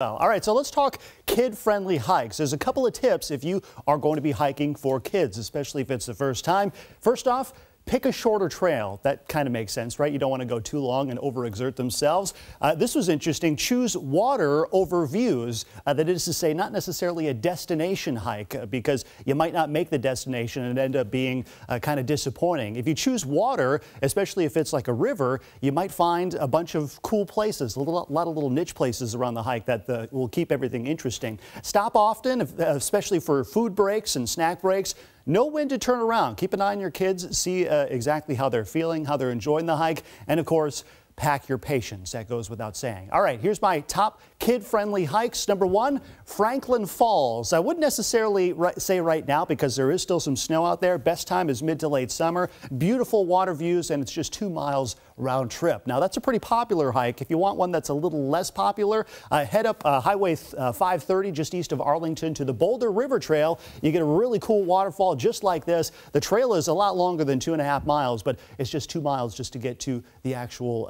All right, so let's talk kid-friendly hikes. There's a couple of tips if you are going to be hiking for kids, especially if it's the first time. First off, pick a shorter trail. That kind of makes sense, right? You don't want to go too long and overexert themselves. This was interesting. Choose water over views. That is to say, not necessarily a destination hike, because you might not make the destination and end up being kind of disappointing. If you choose water, especially if it's like a river, you might find a bunch of cool places, a lot of little niche places around the hike that will keep everything interesting. Stop often, especially for food breaks and snack breaks. Know when to turn around. Keep an eye on your kids, see exactly how they're feeling, how they're enjoying the hike, and of course, pack your patience. That goes without saying. All right, here's my top kid-friendly hikes. Number 1, Franklin Falls. I wouldn't necessarily say right now because there is still some snow out there. Best time is mid to late summer. Beautiful water views, and it's just 2 miles round trip. Now, that's a pretty popular hike. If you want one that's a little less popular, head up Highway 530 just east of Arlington to the Boulder River Trail. You get a really cool waterfall just like this. The trail is a lot longer than 2.5 miles, but it's just 2 miles just to get to the actual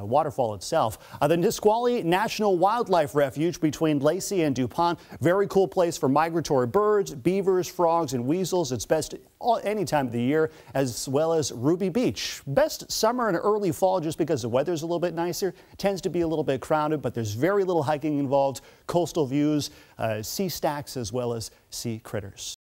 waterfall itself. The Nisqually National Wildlife Refuge between Lacey and DuPont. Very cool place for migratory birds, beavers, frogs, and weasels. It's best any time of the year, as well as Ruby Beach. Best summer and early fall just because the weather's a little bit nicer. Tends to be a little bit crowded, but there's very little hiking involved. Coastal views, sea stacks, as well as sea critters.